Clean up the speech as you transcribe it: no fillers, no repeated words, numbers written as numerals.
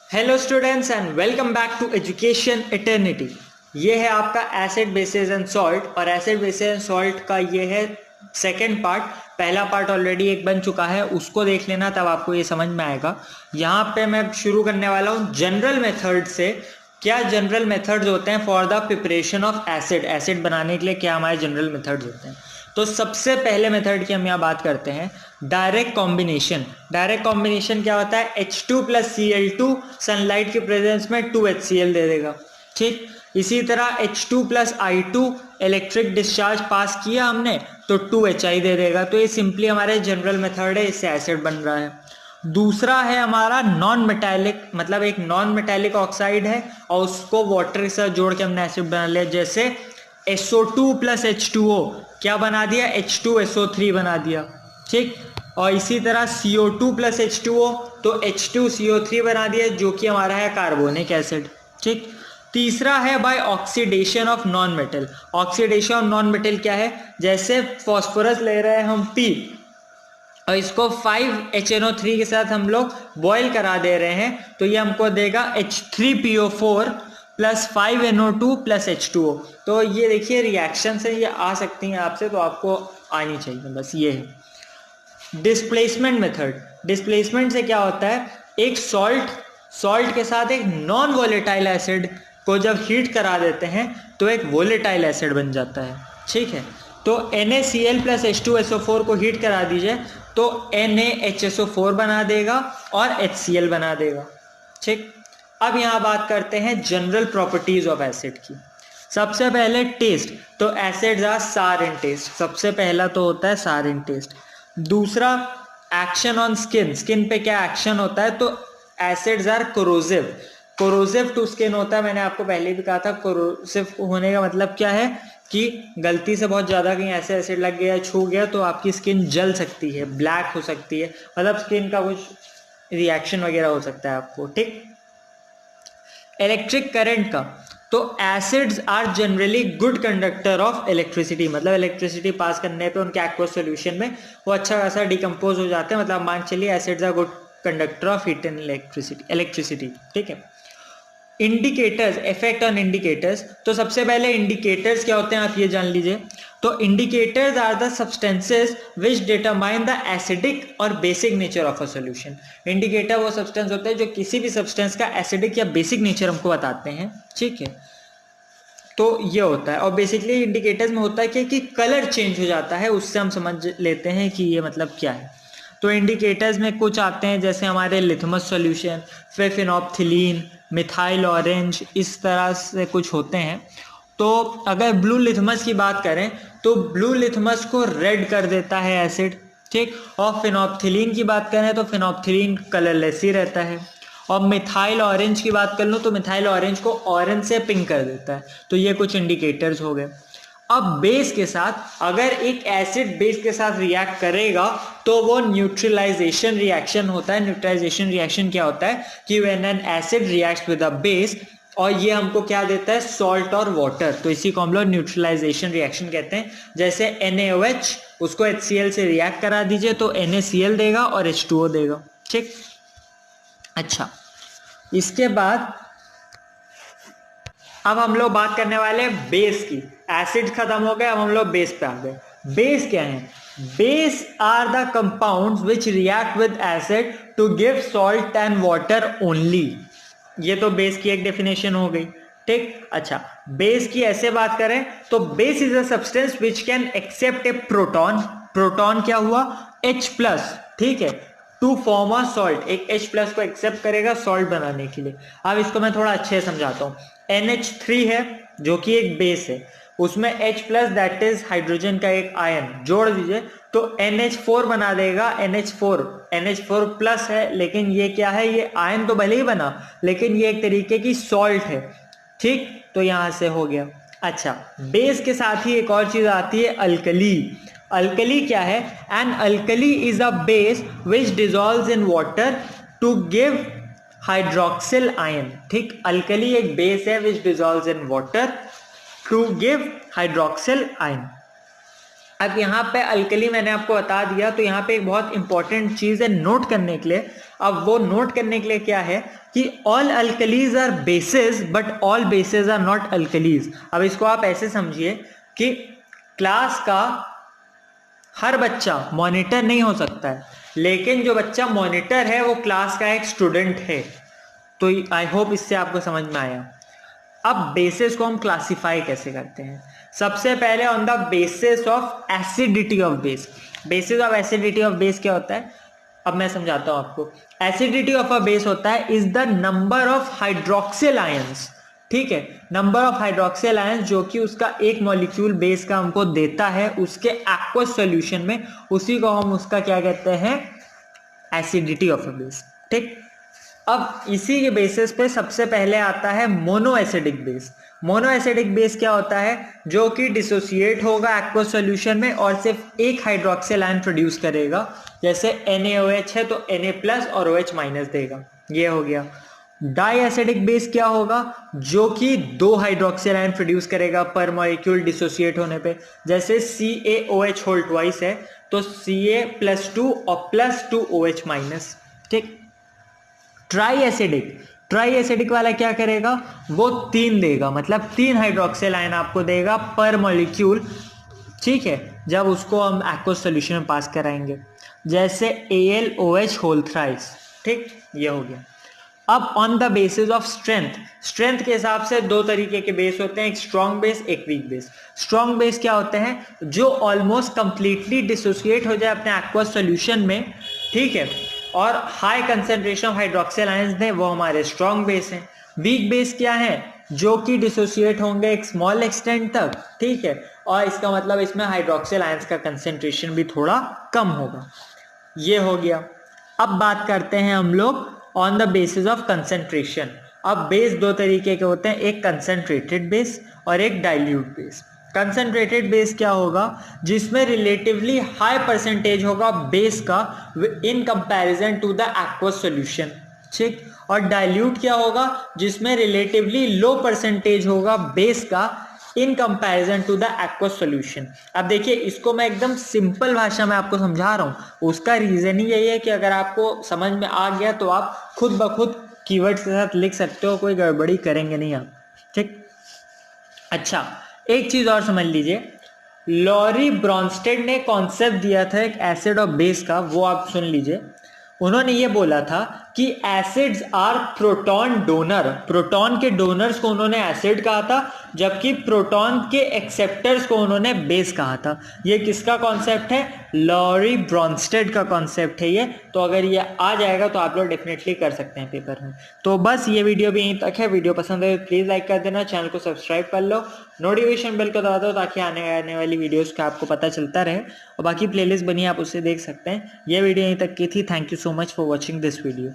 Hello students and welcome back to education eternity. ये है आपका एसिड बेसिस एंड सॉल्ट और एसिड बेसिस एंड सॉल्ट का ये है सेकेंड पार्ट। पहला पार्ट ऑलरेडी एक बन चुका है, उसको देख लेना तब आपको ये समझ में आएगा। यहाँ पे मैं शुरू करने वाला हूँ जनरल मेथड से। क्या जनरल मेथड्स होते हैं for the preparation of acid, acid बनाने के लिए क्या हमारे जनरल मेथड्स होते हैं। तो सबसे पहले मेथड की हम यहाँ बात करते हैं डायरेक्ट कॉम्बिनेशन। डायरेक्ट कॉम्बिनेशन क्या होता है, H2 प्लस Cl2 सनलाइट के प्रेजेंस में 2HCl दे देगा। ठीक, इसी तरह H2 plus I2 electric discharge पास किया हमने तो 2HI दे देगा। तो ये सिंपली हमारे जनरल मेथड है, इससे एसिड बन रहा है। दूसरा है हमारा नॉन मेटालिक, मतलब एक नॉन मेटालिक ऑक्साइड है और उसको वाटर के साथ जोड़ के हमने एसिड बना लिया। जैसे SO2 प्लस H2O क्या बना दिया, H2SO3 बना दिया। ठीक, और इसी तरह CO2 प्लस H2O तो H2CO3 बना दिया, जो कि हमारा है कार्बोनिक एसिड। ठीक, तीसरा है by oxidation of non metal. Oxidation of non metal क्या है, जैसे फॉस्फोरस ले रहे हैं हम P और इसको 5HNO3 के साथ हम लोग बॉयल करा दे रहे हैं तो ये हमको देगा H3PO4 plus 5NO2 plus H2O। तो ये देखिए रिएक्शन से ये आ सकती हैं आपसे, तो आपको आनी चाहिए, बस ये है। डिस्प्लेसमेंट मेथड, डिस्प्लेसमेंट से क्या होता है, एक सॉल्ट के साथ एक नॉन वोलेटाइल एसिड को जब हीट करा देते हैं तो एक वोलेटाइल एसिड बन जाता है। ठीक है, तो NaCl प्लस H2SO4 को हीट करा दीजिए तो NaHSO4 बना देगा और HCl बना देगा। ठीक, अब यहाँ बात करते हैं जनरल प्रॉपर्टीज ऑफ एसिड की। सबसे पहले टेस्ट, तो एसिड्स आर सार इन टेस्ट, सबसे पहला तो होता है सार इन टेस्ट। दूसरा एक्शन ऑन स्किन, स्किन पे क्या एक्शन होता है, तो acids are corrosive, corrosive to skin होता है। मैंने आपको पहले भी कहा था कोरोसिव होने का मतलब क्या है कि गलती से बहुत ज़्यादा कहीं ऐसे एसिड लग गया, छू गया तो आपकी स्किन जल सकती है, ब्लैक हो सकती है, मतलब स्किन का कुछ रिएक्शन वगैरह हो सकता है आपको। ठीक, इलेक्ट्रिक करंट का, तो acids are generally good conductor of electricity, मतलब इलेक्ट्रिसिटी पास करने पे उनके एक्वस सॉल्यूशन में वो अच्छा खासा डिकम्पोज हो जाते हैं, मतलब मान चलिए acids are good conductor of heat and electricity. ठीक है, इंडिकेटर्स, इफेक्ट ऑन इंडिकेटर्स, तो सबसे पहले इंडिकेटर्स क्या होते हैं आप ये जान लीजिए। तो indicators are the substances which determine the acidic और basic nature of a solution. Indicator वो सब्सटेंस होते हैं जो किसी भी सब्सटेंस का एसिडिक या बेसिक नेचर हमको बताते हैं। ठीक है, तो ये होता है। और बेसिकली इंडिकेटर्स में होता है कि कलर चेंज हो जाता है, उससे हम समझ लेते हैं कि ये मतलब क्या है। तो इंडिकेटर्स में कुछ आते हैं जैसे हमारे लिथमस सॉल्यूशन, फिर फिनोप्थिलीन, मिथाइल ऑरेंज, इस तरह से कुछ होते हैं। तो अगर ब्लू लिथमस की बात करें तो ब्लू लिथमस को रेड कर देता है एसिड। ठीक, और फिनोप्थिलीन की बात करें तो फिनोप्थिलीन कलरलेस ही रहता है। और मिथाइल ऑरेंज की बात कर लो तो मिथाइल ऑरेंज को ऑरेंज से पिंक कर देता है। तो ये कुछ इंडिकेटर्स हो गए। अब बेस के साथ, अगर एक एसिड बेस के साथ रिएक्ट करेगा तो वो न्यूट्रलाइजेशन रिएक्शन होता है। न्यूट्रलाइजेशन रिएक्शन क्या होता है कि when an acid reacts with a base, और ये हमको क्या देता है, सॉल्ट और वाटर, तो इसी को हम लोग न्यूट्रलाइजेशन रिएक्शन कहते हैं। जैसे NaOH, उसको HCl से रिएक्ट करा दीजिए तो NaCl देगा और H2O देगा। ठीक, अच्छा, इसके बाद अब हम लोग बात करने वाले हैं बेस की। एसिड खत्म हो गए, अब हम लोग बेस पे आ गए। बेस क्या है, base are the compounds which react with acid to give salt and water only. ये तो बेस की एक डेफिनेशन हो गई। ठीक, अच्छा, बेस की ऐसे बात करें तो base is a substance which can accept a proton. Proton क्या हुआ, H प्लस, ठीक है, टू फॉर्म अ सॉल्ट, एक H प्लस को एक्सेप्ट करेगा सॉल्ट बनाने के लिए। अब इसको मैं थोड़ा अच्छे से समझाता हूँ। NH3 है जो कि एक बेस है, उसमें H plus that is hydrogen का एक आयन जोड़ दीजिए तो NH4 बना देगा। NH4 प्लस है, लेकिन ये क्या है, ये आयन तो भले ही बना लेकिन ये एक तरीके की सॉल्ट है। ठीक, तो यहां से हो गया। अच्छा, बेस के साथ ही एक और चीज आती है अल्कली। अल्कली क्या है, an alkali is a base which dissolves in water to give hydroxyl ion. ठीक, अल्कली एक बेस है which dissolves in water to give hydroxyl ion. अब यहाँ पे अल्कली मैंने आपको बता दिया, तो यहाँ पे एक बहुत इंपॉर्टेंट चीज है नोट करने के लिए। अब वो नोट करने के लिए क्या है कि all alkalis are bases but all bases are not alkalis. अब इसको आप ऐसे समझिए कि क्लास का हर बच्चा मॉनिटर नहीं हो सकता है, लेकिन जो बच्चा मॉनिटर है वो क्लास का एक स्टूडेंट है। तो आई होप इससे आपको समझ में आया। अब बेसिस को हम क्लासिफाई कैसे करते हैं? सबसे पहले on the basis of acidity of base. Basis of acidity of base क्या होता है, अब मैं समझाता हूं आपको। एसिडिटी ऑफ अ बेस होता है is the number of hydroxyl ions, ठीक है, नंबर ऑफ हाइड्रोक्सिल आयंस जो कि उसका एक मॉलिक्यूल बेस का हमको देता है उसके एक्वस सॉल्यूशन में, उसी को हम उसका क्या कहते हैं, एसिडिटी ऑफ अ बेस। ठीक, अब इसी के बेसिस पे सबसे पहले आता है mono acidic base. Mono acidic base क्या होता है, जो कि डिसोसिएट होगा एक्वस सॉल्यूशन में और सिर्फ एक हाइड्रोक्सिल आयन प्रोड्यूस करेगा। जैसे NaOH है तो Na+ और OH- देगा, ये हो गया। डाई एसिडिक बेस क्या होगा, जो कि दो हाइड्रोक्सिल आयन प्रोड्यूस करेगा पर मॉलिक्यूल डिसोसिएट होने पे। जैसे CaOH होल ट्वाइस है तो Ca+2 और +2 OH-। ठीक, ट्राई एसिडिक वाला क्या करेगा, वो 3 देगा, मतलब 3 हाइड्रोक्सिल आयन आपको देगा पर मॉलिक्यूल, ठीक है, जब उसको हम एक्वस सॉल्यूशन में पास कराएंगे। जैसे AlOH होल थ्राइस। ठीक, ये हो गया। अब on the basis of strength के हिसाब से दो तरीके के बेस होते हैं, एक स्ट्रॉन्ग बेस, एक वीक बेस। स्ट्रॉन्ग बेस क्या होते हैं, जो ऑलमोस्ट कंप्लीटली डिसोसिएट हो जाए अपने एक्वस सॉल्यूशन में, ठीक है, और high concentration of hydroxyl ions दें, वो हमारे स्ट्रॉन्ग बेस हैं। वीक बेस क्या है, जो कि डिसोसिएट होंगे एक स्मॉल एक्सटेंट तक, ठीक है, और इसका मतलब इसमें हाइड्रोक्सिल आयंस का कंसेंट्रेशन भी थोड़ा कम होगा। ये हो गया। अब बात करते हैं हम लोग on the basis of concentration. अब बेस दो तरीके के होते हैं, एक कंसेंट्रेटेड बेस और एक डाइल्यूट बेस। कंसेंट्रेटेड बेस क्या होगा, जिसमें रिलेटिवली हाई परसेंटेज होगा बेस का in comparison to the aqueous solution. ठीक, और डाइल्यूट क्या होगा, जिसमें रिलेटिवली लो परसेंटेज होगा बेस का in comparison to the aqueous solution. अब देखिए, इसको मैं एकदम सिंपल भाषा में आपको समझा रहा हूं, उसका रीजन ही यही है कि अगर आपको समझ में आ गया तो आप खुद ब खुद कीवर्ड्स के साथ लिख सकते हो, कोई गड़बड़ी करेंगे नहीं आप। ठीक, अच्छा, एक चीज और समझ लीजिए, लॉरी ब्रॉन्स्टेड ने कॉन्सेप्ट दिया था एक एसिड और बेस का, वो आप सुन लीजिए। उन्होंने ये बोला था कि acids are proton donor. Proton के डोनर्स को उन्होंने एसिड कहा था, जबकि प्रोटॉन के एक्सेप्टर्स को उन्होंने बेस कहा था। ये किसका कॉन्सेप्ट है, लॉरी ब्रॉन्स्टेड का कॉन्सेप्ट है ये। तो अगर ये आ जाएगा तो आप लोग डेफिनेटली कर सकते हैं पेपर में। तो बस ये वीडियो भी यहीं तक है। वीडियो पसंद है तो प्लीज लाइक कर देना, चैनल को सब्सक्राइब कर लो, नोटिफिकेशन बेल को दबा दो ताकि आने वाली वीडियोस का आपको पता चलता रहे। और बाकी प्लेलिस्ट बनी आप उससे देख सकते हैं। ये वीडियो यहीं तक की थी। Thank you so much for watching this video.